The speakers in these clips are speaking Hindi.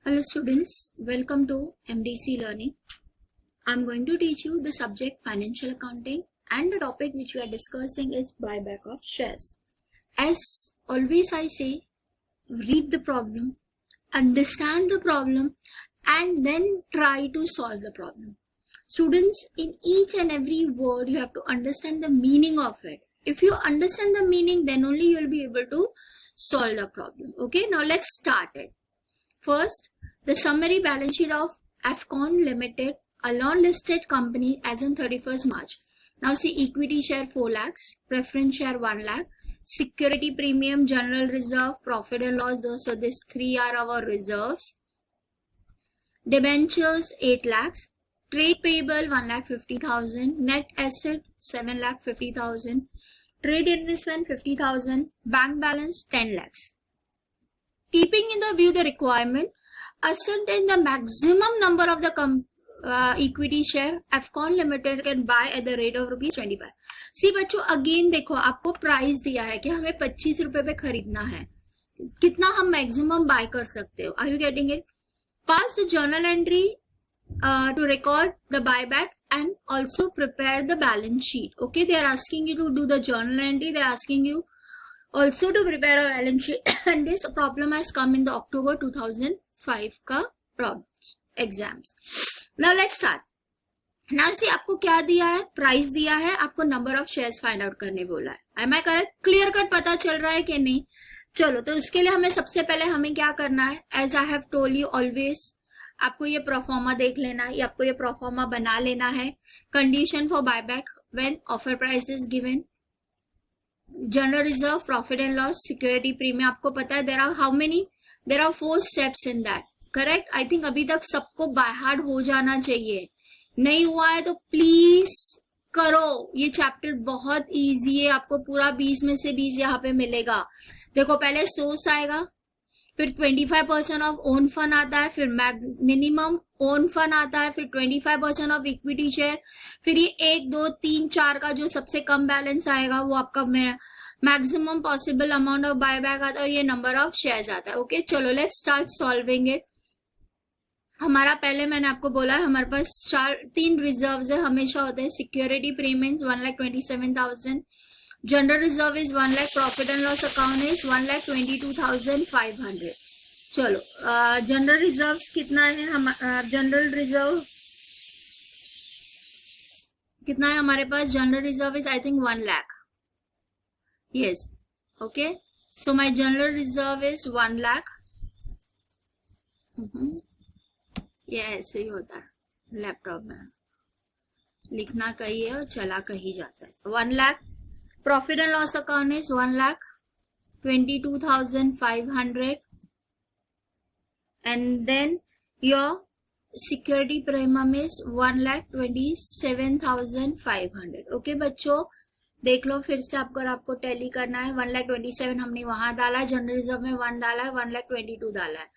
Hello students, welcome to MDC Learning. I'm going to teach you the subject financial accounting and the topic which we are discussing is buyback of shares. As always I say, read the problem, understand the problem and then try to solve the problem. Students, in each and every word you have to understand the meaning of it. If you understand the meaning, then only you will be able to solve the problem. Okay, now let's start it. First, the summary balance sheet of Afcon Limited, a non-listed company as on 31st March. Now see, equity share 4 lakhs, preference share 1 lakh, security premium, general reserve, profit and loss. So these three are our reserves. Debentures 8 lakhs, trade payable 1,50,000, net asset 7,50,000, trade investment 50,000, bank balance 10 lakhs. Keeping in the view the requirement, ascertain the maximum number of the equity share Afcon Limited can buy at the rate of ₹25. See बच्चों, अगेन देखो आपको प्राइस दिया है कि हमें 25 रुपए पे खरीदना है. कितना हम मैक्सिमम बाय कर सकते हो? Are you getting it? Pass the journal entry to record the buyback and also prepare the balance sheet. Okay, they are asking you to do the journal entry. They are asking you also to prepare a balance sheet and this problem has come in the October 2005 का problem exams. Now let's start. Now see, आपको क्या दिया है? प्राइस दिया है, आपको number of shares find out करने बोला है. Am I correct? Clear cut पता चल रहा है कि नहीं? चलो, तो इसके लिए हमें सबसे पहले हमें क्या करना है? As I have told you always, आपको ये प्रोफॉर्मा देख लेना है, आपको ये प्रोफॉर्मा बना लेना है. Condition for buyback when offer price is given, general reserve, profit and loss, security premium. आपको पता है there are how many? There are 4 steps in that. Correct? I think अभी तक सबको बाय हार्ट हो जाना चाहिए. नहीं हुआ है तो प्लीज करो. ये चैप्टर बहुत इजी है, आपको पूरा 20 में से 20 यहाँ पे मिलेगा. देखो, पहले सोर्स आएगा, फिर 25% ऑफ ओन फंड आता है, फिर मिनिमम ओन फंड आता है, फिर 25% ऑफ इक्विटी शेयर, फिर ये 1, 2, 3, 4 का जो सबसे कम बैलेंस आएगा वो आपका maximum possible amount of buyback आता है और ये नंबर ऑफ शेयर्स आता है. ओके, चलो लेट्स स्टार्ट सॉल्विंग इट. हमारा पहले मैंने आपको बोला है हमारे पास 3 रिजर्व्स है, हमेशा होते हैं. Security premiums 1,27,000, general reserve is 1 lakh, profit and loss account is 1,22,500. चलो, जनरल रिजर्व कितना है? हम जनरल रिजर्व कितना है हमारे पास? General reserve is I think 1 lakh. Yes, okay. So my general reserve is 1 lakh. ये ऐसे ही होता है लैपटॉप में, लिखना कहीं है और चला कहीं जाता है. 1 lakh. Profit and loss account is 1,22,500 and then your security premium is 1,27,500. Okay बच्चों, देख लो फिर से आपको टैली करना है. 1,27,000 हमने वहां डाला, जनरल रिजर्व में 1 डाला है, 1,22,000 डाला है.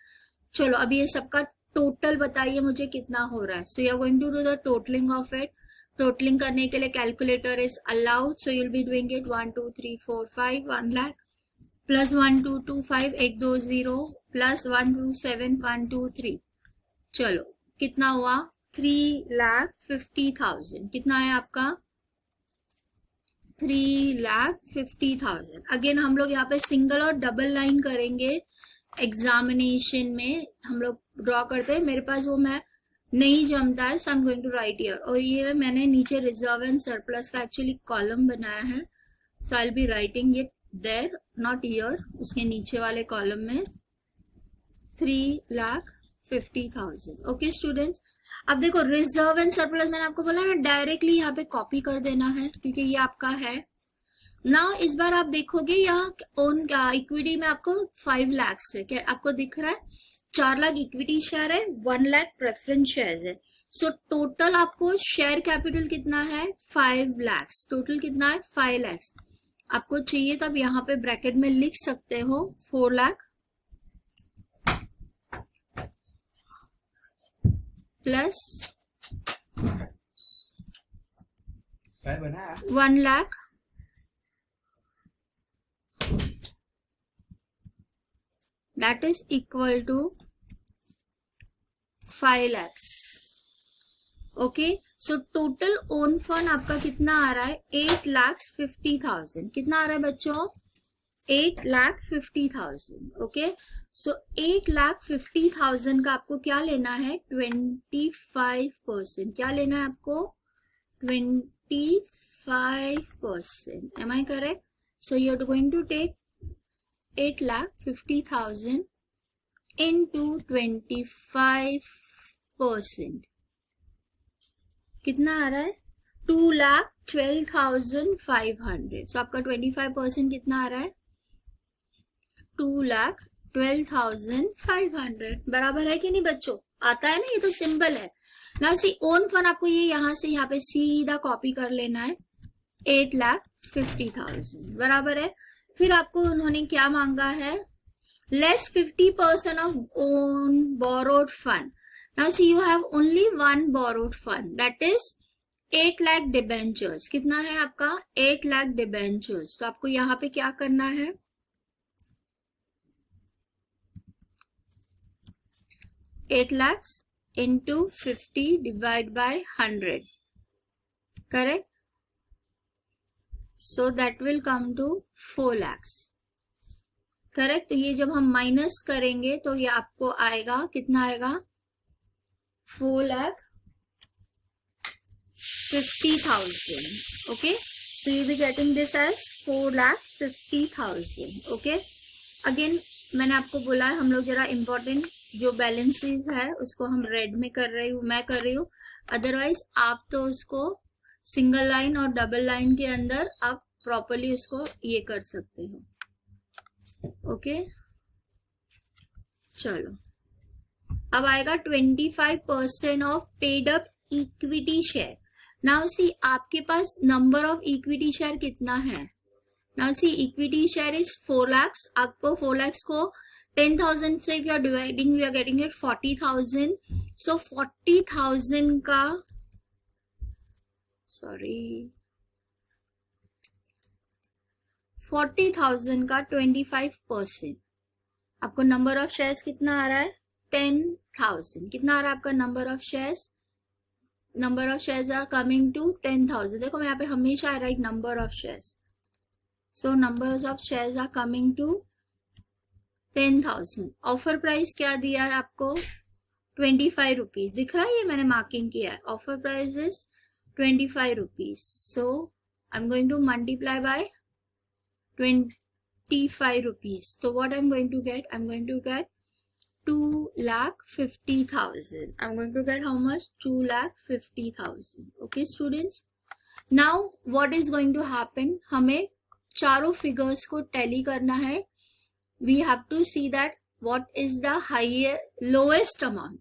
चलो, अभी ये सबका टोटल बताइए मुझे कितना हो रहा है. So you are going to do the totalling of it. Totalling करने के लिए calculator is allowed, so you will be doing it. 1 2 3 4 5 1 lakh plus 1 2 2 5 1 2 0 plus 1 2 7 1 2 3. चलो, कितना हुआ? 3,50,000. कितना है आपका? 3,50,000. अगेन हम लोग यहाँ पे सिंगल और डबल लाइन करेंगे. एग्जामिनेशन में हम लोग ड्रॉ करते हैं, मेरे पास वो मैं नहीं जमता है, so I am going to write here. और ये मैंने नीचे रिजर्व एंड सरप्लस का एक्चुअली कॉलम बनाया है, so I will be writing it there, not here. उसके नीचे वाले कॉलम में 3,50,000. ओके स्टूडेंट्स, अब देखो रिजर्व एंड सरप्लस मैंने आपको बोला ना डायरेक्टली यहाँ पे कॉपी कर देना है क्योंकि ये आपका है. ना इस बार आप देखोगे यहाँ ओन इक्विटी में आपको 5 लाख है. क्या आपको दिख रहा है? 4 लाख इक्विटी शेयर है, 1 लाख प्रेफरेंस शेयर है. सो टोटल आपको शेयर कैपिटल कितना है? 5 लाख. टोटल कितना है? 5 लाख. आपको चाहिए तो आप यहाँ पे ब्रैकेट में लिख सकते हो 4 lakh plus 1 lakh that is equal to 5 lakhs. Okay, so total own fund आपका कितना आ रहा है? 8,50,000. कितना आ रहा है बच्चों? 8,50,000. ओके, सो 8,50,000 का आपको क्या लेना है? 25%. क्या लेना है आपको? 25%. Am I correct? So you're going to take 8,50,000 into 25%. कितना आ रहा है? 2,12,500. So आपका 25% कितना आ रहा है? 2,12,500. बराबर है कि नहीं बच्चों? आता है ना, ये तो सिंपल है ना. सी ओन फंड आपको ये यहां से यहाँ पे सीधा कॉपी कर लेना है. 8,50,000 बराबर है. फिर आपको उन्होंने क्या मांगा है? Less 50% of own borrowed fund. Now see you have only one borrowed fund, that is 8 lakh debentures. कितना है आपका? 8 लाख डिबेंचर्स. तो आपको यहाँ पे क्या करना है? 8 lakhs into 50 divide by 100. Correct? So that will come to 4 lakhs. Correct. तो ये जब हम माइनस करेंगे तो ये आपको आएगा, कितना आएगा? 4,50,000. Okay, so you'll be getting this as 4,50,000. Okay, again मैंने आपको बोला हम लोग जरा इम्पोर्टेंट जो बैलेंसेस है उसको हम रेड में कर रही हूँ, मैं कर रही हूँ. अदरवाइज आप तो उसको सिंगल लाइन और डबल लाइन के अंदर आप प्रॉपरली उसको ये कर सकते हो. ओके, चलो अब आएगा 25% of paid up equity share. Now see आपके पास नंबर ऑफ इक्विटी शेयर कितना है? Now see equity share is 4 lakhs. आपको 4 lakhs को 10,000 से if you are dividing, we are getting it 40,000. So 40,000 का 40,000 का 25%. आपको नंबर ऑफ शेयर्स कितना आ रहा है? 10,000. कितना आ रहा है आपका number of shares? Number of shares are coming to 10,000. देखो मैं यहाँ पे हमेशा I write number of shares. So numbers of shares are coming to 10,000. Offer price क्या दिया है आपको? 25 रुपीज. दिख रहा है, ये मैंने मार्किंग किया है. Offer price is 25 rupees. So I am going to multiply by 25 rupees. So what I'm going to get? I'm going to get 2,50,000. I'm going to get how much? 2,50,000. Okay students. Now what is going to happen? हमें चारों फिगर्स को टैली करना है. We have to see that what is the higher lowest amount.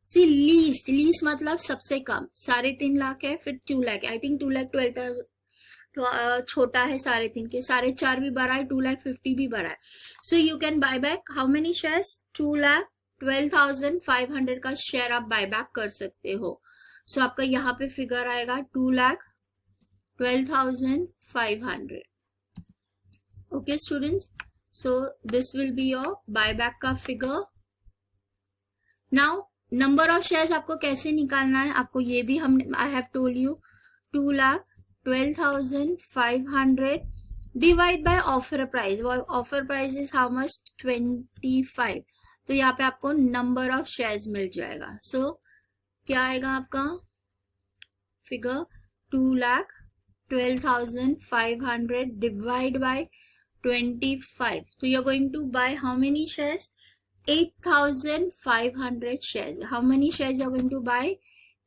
See least मतलब सबसे कम. 3.5 लाख है, फिर 2 लाख. I think 2,12,000 छोटा है 3.5 के. 4.5 भी बड़ा है, 2,50,000 भी बड़ा है. So you can buy back how many shares? 2,12,500 का शेयर आप बाय बैक कर सकते हो. सो आपका यहाँ पे फिगर आएगा 2,12,500. Okay students, so this will be your buy back का figure. Now number of shares आपको कैसे निकालना है? आपको ये भी हम I have told you. 2,12,500 divide by offer price. Offer price is how much? 25. तो यहाँ पे आपको नंबर ऑफ शेयर्स मिल जाएगा. सो क्या आएगा आपका फिगर? 2,12,500 divide by 25. तो you are going to buy how many shares? 8,500 shares. How many shares you are going to buy?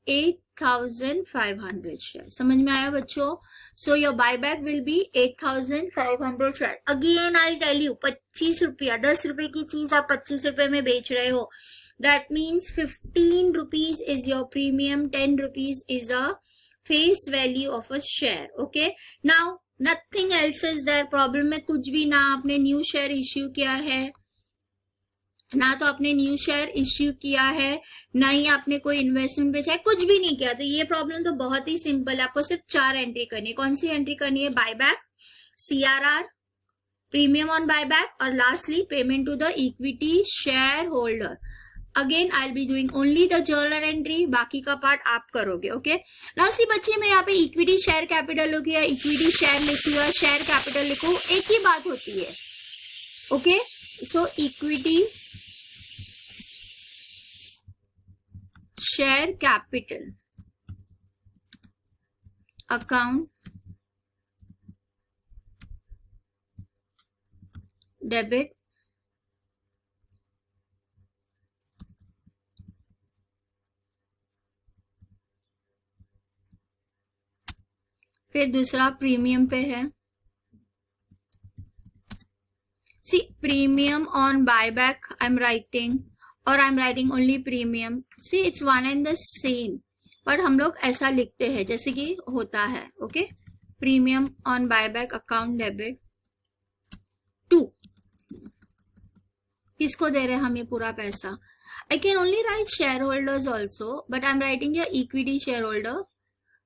8,500 shares. समझ में आया बच्चों? So your buyback will be 8,500 shares. Again I'll tell you, 25 रुपया, 10 रुपए की चीज आप 25 रुपए में बेच रहे हो. That means 15 rupees is your premium, 10 rupees is a face value of a share. Okay? Now nothing else is there. Problem में कुछ भी ना आपने न्यू शेयर इश्यू किया है, ना तो आपने न्यू शेयर इश्यू किया है, ना ही आपने कोई इन्वेस्टमेंट बेचा है, कुछ भी नहीं किया. तो ये प्रॉब्लम तो बहुत ही सिंपल है. आपको सिर्फ 4 एंट्री करनी है. कौन सी एंट्री करनी है? Buyback, CRR, premium on buyback और lastly payment to the equity share holder. Again I will be doing only the journal entry, बाकी का पार्ट आप करोगे. ओके, नाउ सी बच्चे, मैं यहाँ पे इक्विटी शेयर कैपिटल लिखूँ या इक्विटी शेयर लिखूँ या शेयर कैपिटल लिखूँ, एक ही बात होती है. Okay, so equity share capital account debit फिर दूसरा प्रीमियम पे है. See premium on buyback I am writing, और I am writing only premium. See it's one and the same, but हम लोग ऐसा लिखते हैं जैसे कि होता है. Okay, premium on buyback account debit to, किसको दे रहे हैं हम ये पूरा पैसा. I can only write share holders also, but I am writing या equity share holder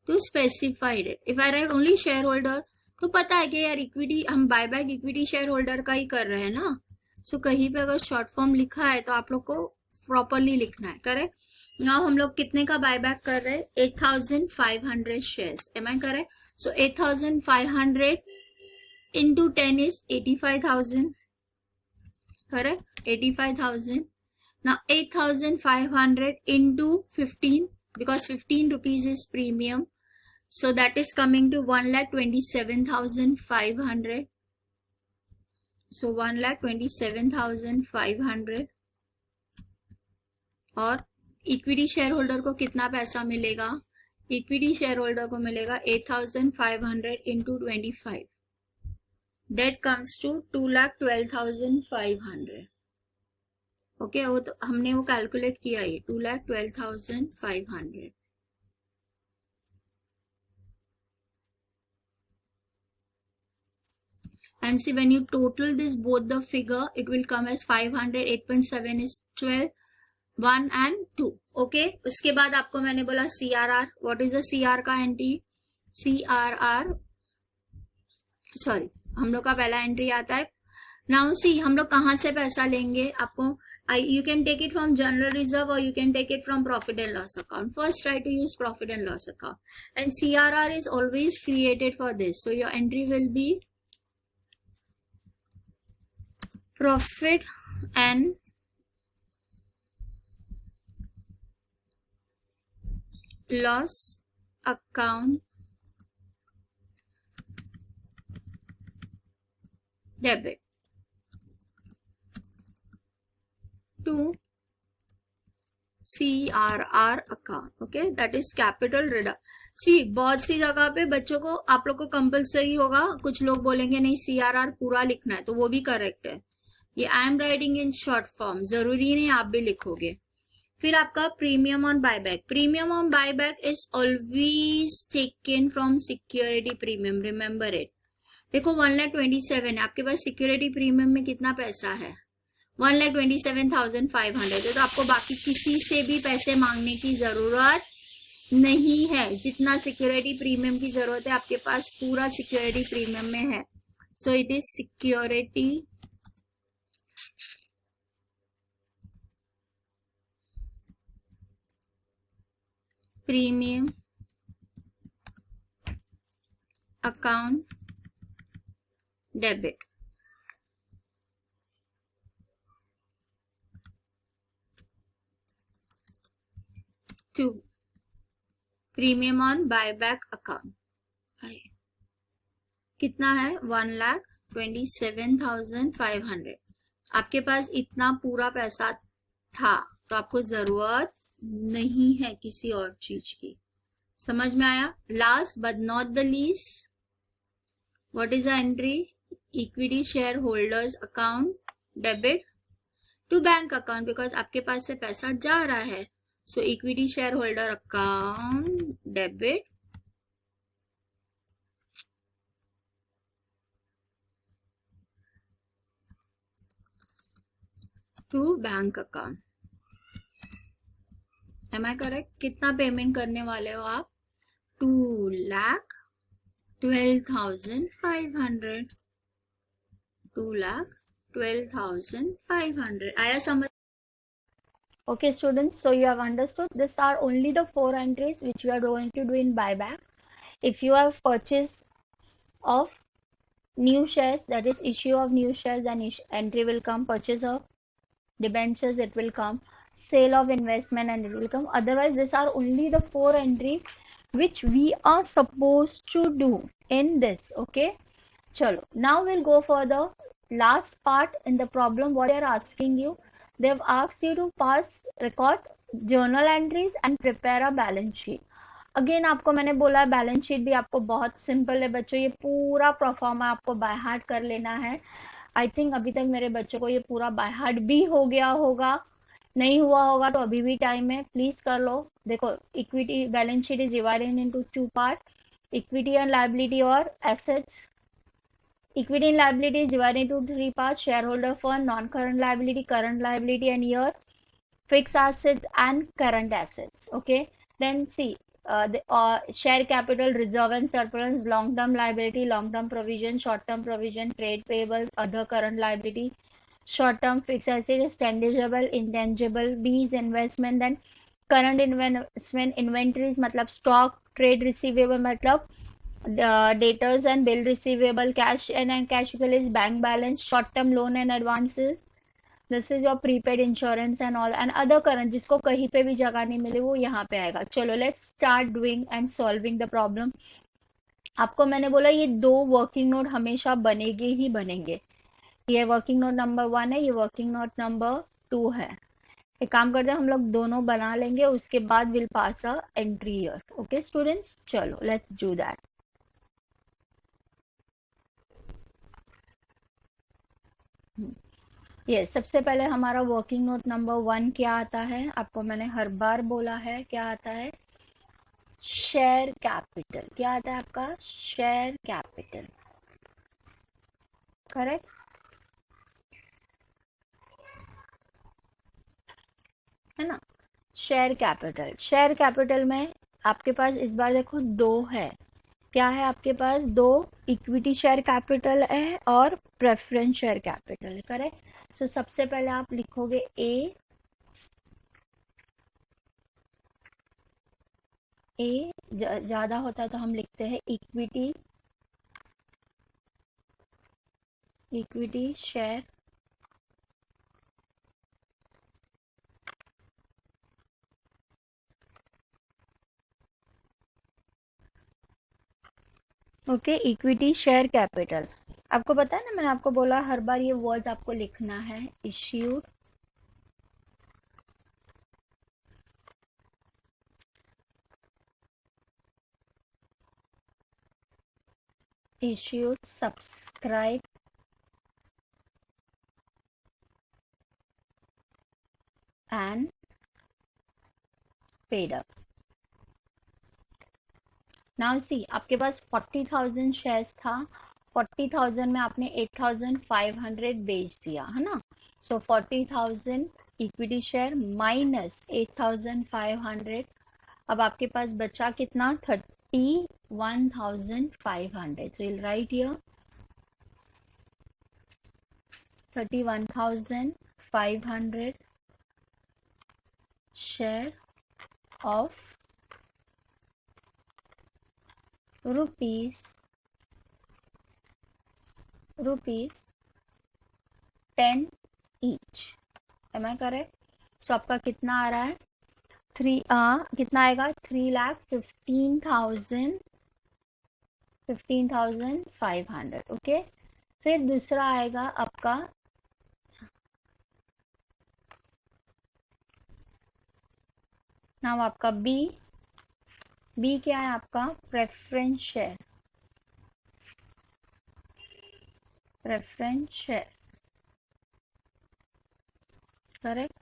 to specified it. If I write only share holder तो पता है कि यार इक्विटी, हम बायबैक इक्विटी शेयर होल्डर का ही कर रहे हैं ना. सो कहीं पे अगर शॉर्ट फॉर्म लिखा है तो आप लोग को प्रॉपरली लिखना है. करेक्ट. नाउ हम लोग कितने का बायबैक कर रहे हैं, 8500 shares. Am I correct. So 8500 into 10 is 85,000. Correct? 85,000. Now 8,500 into 15, because 15 rupees is premium. So that is coming to 1,27,500. So 1,27,500. और इक्विटी शेयर होल्डर को कितना पैसा मिलेगा, इक्विटी शेयर होल्डर को मिलेगा 8,500 into 25. That comes to 2,12,500. Okay, वो तो हमने वो कैलकुलेट किया है, 2,12,500. And see, when you total this both the figure, it will come as 500. 8.7 is 12, 1 and 2. Okay, उसके बाद आपको मैंने बोला CRR. What is the CR का एंट्री, CRR, सॉरी, हम लोग का पहला एंट्री आता है. नाउ सी, हम लोग कहाँ से पैसा लेंगे, आपको you can take it from general reserve or you can take it from profit and loss account. First try to use profit and loss account, and CRR is always created for this. So your entry will be profit and loss account debit to CRR account. Okay, that is capital reduction. सी, बहुत सी जगह पे बच्चों को, आप लोग को कंपलसरी होगा, कुछ लोग बोलेंगे नहीं CRR पूरा लिखना है, तो वो भी करेक्ट है. ये आई am writing in short form, जरूरी नहीं आप भी लिखोगे. फिर आपका premium on buyback. Premium on buyback is always taken from security premium, remember it. देखो 1,27,000 है आपके पास, सिक्योरिटी प्रीमियम में कितना पैसा है, 1,27,500 है. तो आपको बाकी किसी से भी पैसे मांगने की जरूरत नहीं है. जितना सिक्योरिटी प्रीमियम की जरूरत है आपके पास पूरा सिक्योरिटी प्रीमियम में है. So it is security premium account debit. To premium on buyback account. कितना है, 1,27,500. आपके पास इतना पूरा पैसा था तो आपको जरूरत नहीं है किसी और चीज की. समझ में आया. Last but not the least, what is the entry, equity share holders account debit to bank account, because आपके पास से पैसा जा रहा है. So equity shareholder account debit to bank account. Am I correct? कितना पेमेंट करने वाले हो आप, 2,12,500. 2,12,500 आया समझ. Okay, students, so you have understood. These are only the 4 entries which we are going to do in buyback. If you have purchase of new shares, that is issue of new shares, then entry will come. Purchase of debentures, it will come. Sale of investment, and it will come. Otherwise, these are only the 4 entries which we are supposed to do in this. Okay, chalo. Now we'll go for the last part in the problem. What they are asking you, they have asked you to pass, record journal entries and prepare a balance sheet. Again आपको मैंने बोला बैलेंस शीट भी आपको बहुत सिंपल है बच्चों, ये पूरा परफॉर्मा आपको बाय हार्ट कर लेना है. आई थिंक अभी तक मेरे बच्चों को ये पूरा बाय हार्ट भी हो गया होगा, नहीं हुआ होगा तो अभी भी टाइम है, प्लीज कर लो. देखो, equity balance sheet is divided into 2 part, equity and liability और assets. Equity and liability is divided into 3 parts: shareholder fund, non-current liability, and your fixed assets and current assets. Okay, then see the share capital, reserve and surplus, long-term liability, long-term provision, short-term provision, trade payables, other current liability, short-term fixed assets, tangible, intangible. B is investment, then current investment, inventories मतलब stock, trade receivable मतलब debtors and bill receivable, cash and cash equivalents, bank balance, short-term loan and advances. This is your prepaid insurance and all and other current, जिसको कहीं पे भी जगह नहीं मिले वो यहाँ पे आएगा. चलो let's start doing and solving the problem. आपको मैंने बोला ये 2 वर्किंग नोट हमेशा बनेंगे ही बनेंगे. ये वर्किंग नोट नंबर 1 है, ये वर्किंग नोट नंबर 2 है. एक काम करते हैं, हम लोग दोनों बना लेंगे, उसके बाद will pass a entry year. Okay students, चलो लेट्स डू दैट. ये सबसे पहले हमारा वर्किंग नोट नंबर 1 क्या आता है, आपको मैंने हर बार बोला है क्या आता है, शेयर कैपिटल. क्या आता है आपका, शेयर कैपिटल. करेक्ट, है ना. शेयर कैपिटल, शेयर कैपिटल में आपके पास इस बार देखो 2 है. क्या है आपके पास, 2 इक्विटी शेयर कैपिटल है और प्रेफरेंस शेयर कैपिटल है. करेक्ट. सो सबसे पहले आप लिखोगे ए ज्यादा होता है तो हम लिखते हैं equity share okay, equity share capital. आपको पता है ना, मैंने आपको बोला हर बार ये वर्ड्स आपको लिखना है. Issued subscribe and paid up. Now see, आपके पास 40,000 शेयर्स था, 40,000 में आपने 8,500 बेच दिया है ना. So 40,000 equity share minus 8,500. अब आपके पास बचा कितना, 31,500. So will write here 31,500 share of rupees 10 each. Am I correct. So आपका कितना आ रहा है, कितना आएगा, 3,15,500. ओके. फिर दूसरा आएगा आपका नाम, आपका बी क्या है आपका, preference share. Correct.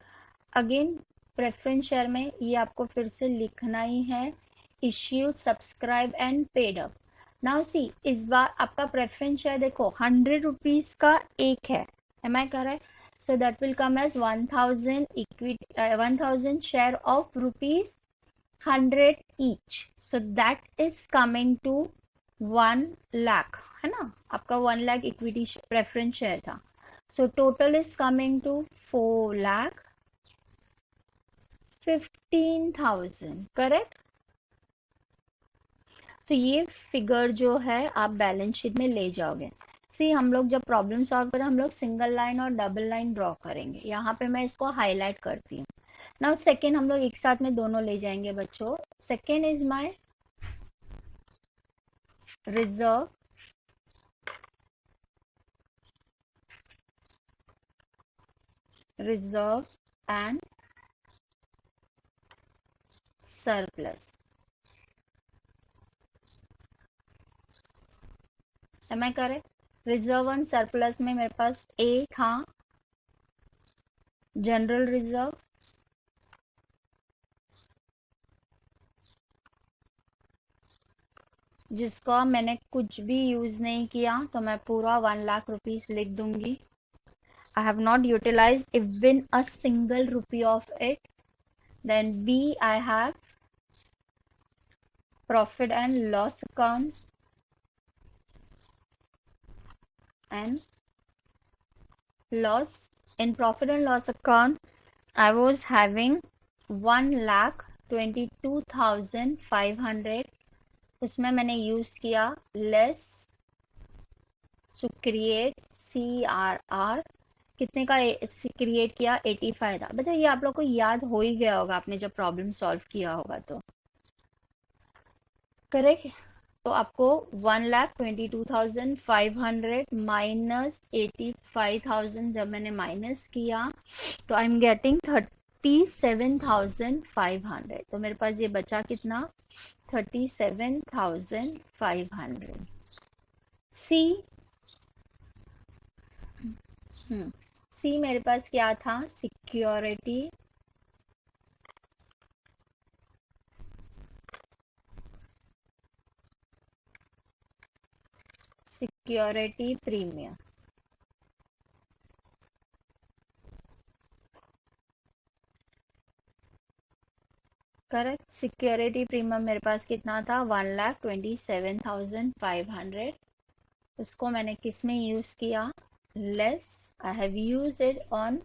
Again preference share में ये आपको फिर से लिखना ही है, issued, subscribe and paid up. Now see, इस बार आपका प्रेफरेंस शेयर देखो 100 रुपीज का एक है. Am I correct. So that will come as 1,000 share of rupees 100 each. So that is coming to 1 lakh, है ना. आपका 1 lakh इक्विटी प्रेफरेंस शेयर था. So total is coming to 4 lakh 15,000, correct. तो ये फिगर जो है आप बैलेंस शीट में ले जाओगे। सी हम लोग जब प्रॉब्लम सॉल्व करें हम लोग सिंगल लाइन और डबल लाइन ड्रॉ करेंगे। यहाँ पे मैं इसको हाईलाइट करती हूँ। नाउ सेकेंड हम लोग एक साथ में दोनों ले जाएंगे बच्चों। Second is my reserve and surplus. Am I correct? Reserve and surplus में मेरे पास ए था जनरल रिजर्व, जिसका मैंने कुछ भी यूज नहीं किया, तो मैं पूरा 1 लाख रुपीस लिख दूंगी। I have not utilized even a single rupee of it. Then B, I have profit and loss account and loss. In profit and loss account, I was having 1,22,500. उसमें मैंने यूज किया less to create CRR. कितने का क्रिएट किया? 85 था। बता ये आप लोग को याद हो ही गया होगा आपने जब प्रॉब्लम सॉल्व किया होगा तो, करेक्ट। तो आपको 1,22,500 माइनस 85,000 जब मैंने माइनस किया तो आई एम गेटिंग 37,500। तो मेरे पास ये बचा कितना? 37,500। सी मेरे पास क्या था? Security premium, correct. Security premium मेरे पास कितना था? 1,27,500। उसको मैंने किस में यूज किया? Less. I have used it on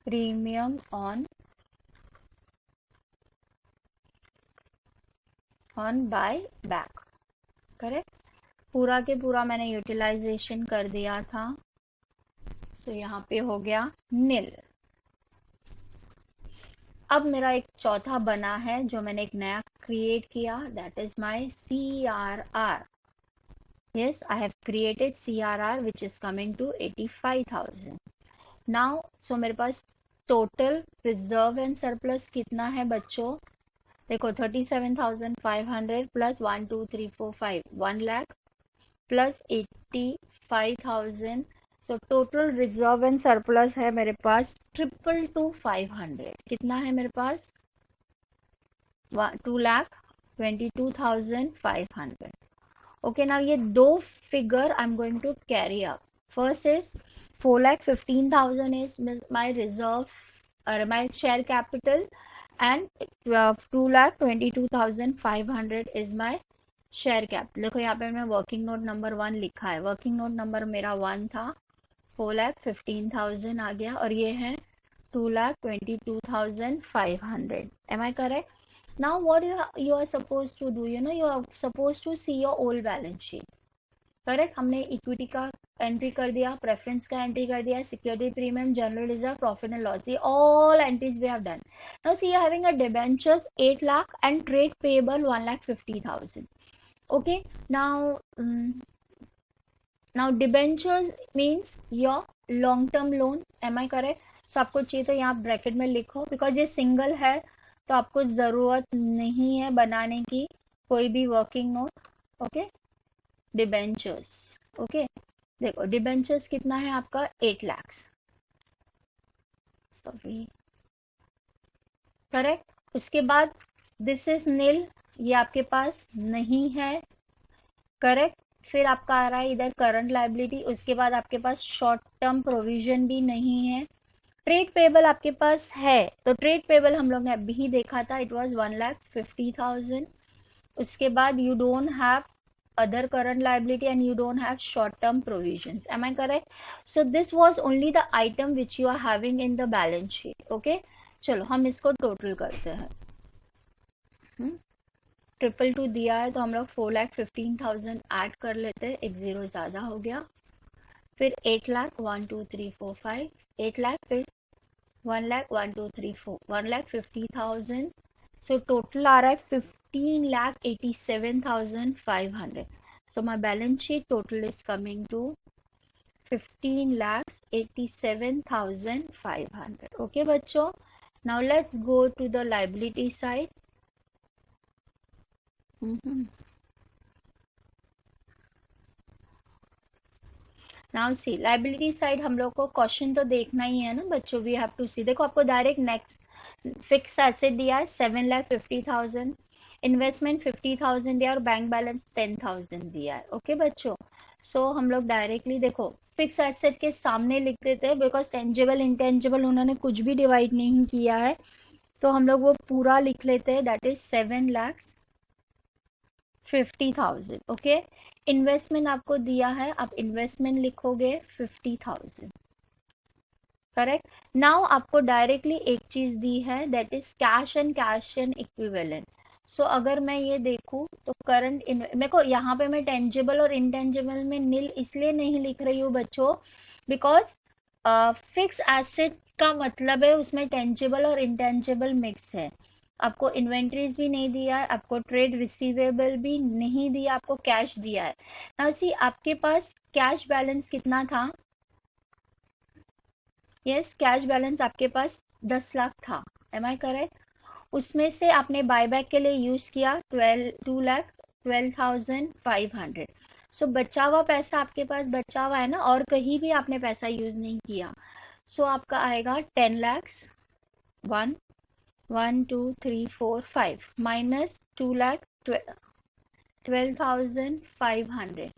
premium on buy back, correct. पूरा के पूरा मैंने यूटिलाइजेशन कर दिया था, सो यहाँ पे हो गया नील। अब मेरा एक चौथा बना है जो मैंने एक नया क्रिएट किया, that is my CRR. Yes, I have created CRR which is coming to 85,000. Now, so मेरे पास total reserve and surplus कितना है बच्चों? देखो 37,500 plus 1 2 3 4 5 1 lakh plus 85,000. So total reserve and surplus है मेरे पास 222,500. कितना है मेरे पास? 2,22,500. Okay, now ये दो figure I'm going to carry up. First is 4,15,000 is my reserve or my share capital, and 2,22,500 is my share capital. देखो यहाँ पे मैं वर्किंग नोट नंबर 1 लिखा है। वर्किंग नोट नंबर मेरा 1 था, 4,15,000 आ गया, और ये है 2,22,500. Am I correct? Now what you are supposed to do, you are supposed to see your old balance sheet, correct. हमने इक्विटी का एंट्री कर दिया, प्रेफरेंस का एंट्री कर दिया, security premium, general reserve, profit and loss, ये all entries we have done. Now see you having a debentures 8 lakh and trade payable 1,50,000. Okay, now debentures means your long term loan. Am I correct? So आपको चाहिए तो यहाँ ब्रैकेट में लिखो, बिकॉज ये सिंगल है तो आपको जरूरत नहीं है बनाने की कोई भी working note. Okay, debentures. Okay, देखो डिबेंचर्स कितना है आपका? 8 लाख, सॉरी, करेक्ट। उसके बाद दिस इज नील, ये आपके पास नहीं है, करेक्ट। फिर आपका आ रहा है इधर करंट लायबिलिटी, उसके बाद आपके पास शॉर्ट टर्म प्रोविजन भी नहीं है। ट्रेड पेबल आपके पास है, तो ट्रेड पेबल हम लोग ने अभी ही देखा था, इट वाज 1,50,000। उसके बाद you don't have other current liability and you don't have short term provisions. Am I correct? So this was only the item which you are having in the balance sheet. Okay, चलो हम इसको टोटल करते हैं. 222 दिया है तो हम लोग 4,15,000 ऐड कर लेते हैं, एक जीरो ज्यादा हो गया. फिर 8 लाख 1 2 3 4 5 8 लाख, फिर 1 लाख 1 2 3 4 1,50,000. सो टोटल आ रहा है 15,87,500. So my balance sheet total is coming to 15,87,500. Okay बच्चों, now let's go to the liability side. Now see liability side हम लोग को क्वेश्चन तो देखना ही है ना बच्चों. वी हैव टू सी. देखो आपको डायरेक्ट नेक्स्ट फिक्स एसेट दिया है 7,50,000, इन्वेस्टमेंट 50,000 दिया और बैंक बैलेंस 10,000 दिया है. ओके बच्चों, सो हम लोग डायरेक्टली देखो फिक्स एसेट के सामने लिख देते हैं बिकॉज टेंजिबल इंटेंजिबल उन्होंने कुछ भी डिवाइड नहीं किया है, तो हम लोग वो पूरा लिख लेते हैं. That is 7,50,000. ओके, इन्वेस्टमेंट आपको दिया है, आप इन्वेस्टमेंट लिखोगे 50,000. करेक्ट. नाउ आपको डायरेक्टली एक चीज दी है that is cash and equivalent. So अगर मैं ये देखूं तो करंट मेरे को यहाँ पे मैं टेंजिबल और इंटेंजिबल में नील इसलिए नहीं लिख रही हूँ बच्चों बिकॉज फिक्स एसेट का मतलब है उसमें टेंजिबल और इंटेंजिबल मिक्स है. आपको इन्वेंट्रीज भी नहीं दिया है, आपको ट्रेड रिसीवेबल भी नहीं दिया, आपको कैश दिया है. नाउ सी आपके पास कैश बैलेंस कितना था? यस, कैश बैलेंस आपके पास 10 लाख था. Am I correct? उसमें से आपने बायबैक के लिए यूज किया 2,12,500. सो बचा हुआ पैसा आपके पास बचा हुआ है ना, और कहीं भी आपने पैसा यूज नहीं किया. सो आपका आएगा 10 लाख 1 2 3 4 5 माइनस 2,12,500.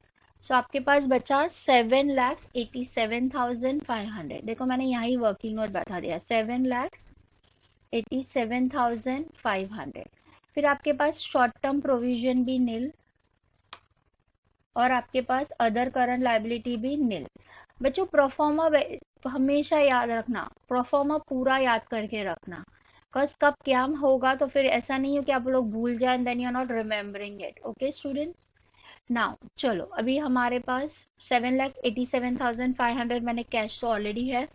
सो आपके पास बचा 7,87,500. देखो मैंने यहाँ ही वर्किंग नोट बता दिया 7,87,500. फिर आपके पास शॉर्ट टर्म प्रोविजन भी नील और आपके पास अदर करंट लायबिलिटी भी नील. बच्चों प्रोफॉर्मा हमेशा याद रखना, प्रोफॉर्मा पूरा याद करके रखना बिकॉज कब क्या होगा तो फिर ऐसा नहीं हो कि आप लोग भूल जाए and then you are not remembering it. Okay students, now चलो अभी हमारे पास 7,87,500 मैंने कैश तो ऑलरेडी है,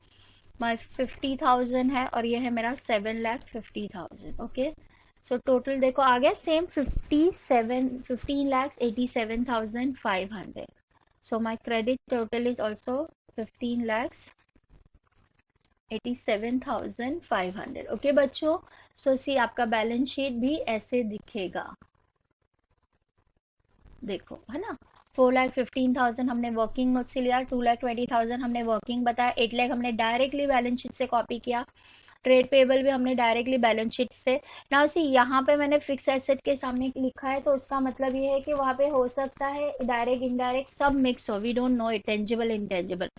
माई 50,000 है और ये है मेरा 7,50,000. ओके, सो टोटल देखो आ गया same 15,87,500. So my credit total is also 15,87,500. Okay बच्चों, सो सी आपका बैलेंस शीट भी ऐसे दिखेगा. देखो है ना, 4,15,000 हमने वर्किंग नोट से लिया, 2,20,000 हमने वर्किंग बताया, 8 लाख हमने डायरेक्टली बैलेंस शीट से कॉपी किया, ट्रेड पेबल भी हमने डायरेक्टली बैलेंस शीट से. नाउ सी यहाँ पे मैंने फिक्स एसेट के सामने लिखा है तो उसका मतलब ये है कि वहाँ पे हो सकता है डायरेक्ट इनडायरेक्ट सब मिक्स हो. We don't know it, tangible intangible.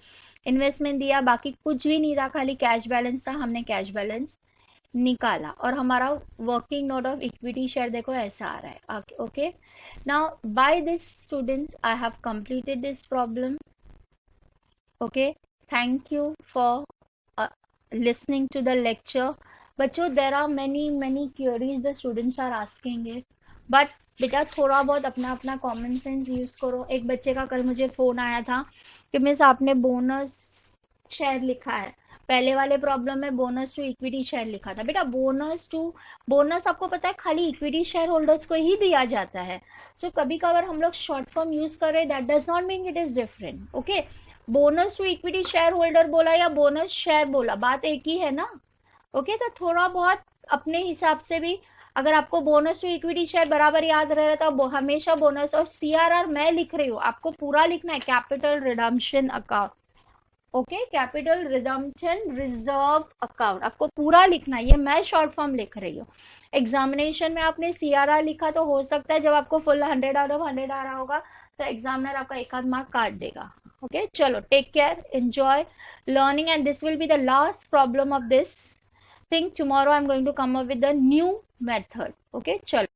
Investment दिया, बाकी कुछ भी नहीं था, खाली कैश बैलेंस था, हमने कैश बैलेंस निकाला और हमारा working note of equity share देखो ऐसा आ रहा है. Okay, now by this students I have completed this problem. Okay, thank you for listening to the lecture. बच्चों there are many queries the students are asking it, but बेटा थोड़ा बहुत अपना अपना कॉमन सेंस यूज करो. एक बच्चे का कल मुझे फोन आया था कि मिस आपने बोनस शेयर लिखा है, पहले वाले प्रॉब्लम में बोनस टू इक्विटी शेयर लिखा था. बेटा बोनस आपको पता है खाली इक्विटी शेयर होल्डर्स को ही दिया जाता है. सो कभी कभार हम लोग शॉर्ट फॉर्म यूज करें, that does not mean it is different. Okay, bonus to equity share holder बोला या बोनस शेयर बोला, बात एक ही है ना. ओके, तो थोड़ा बहुत अपने हिसाब से भी अगर आपको बोनस टू इक्विटी शेयर बराबर याद रह रहा तो हमेशा बोनस. और CRR मैं लिख रही हूँ, आपको पूरा लिखना है, capital redemption account. Okay, capital redemption reserve account आपको पूरा लिखना है, ये मैं शॉर्ट फॉर्म लिख रही हूँ. एग्जामिनेशन में आपने CRR लिखा तो हो सकता है जब आपको फुल 100 आउट ऑफ 100 आ रहा होगा तो एग्जामिनर आपका एक आध मार्क काट देगा. ओके, चलो take care, enjoy learning and this will be the last problem of this thing. Tomorrow I'm going to come up with a new method. Okay, chalo.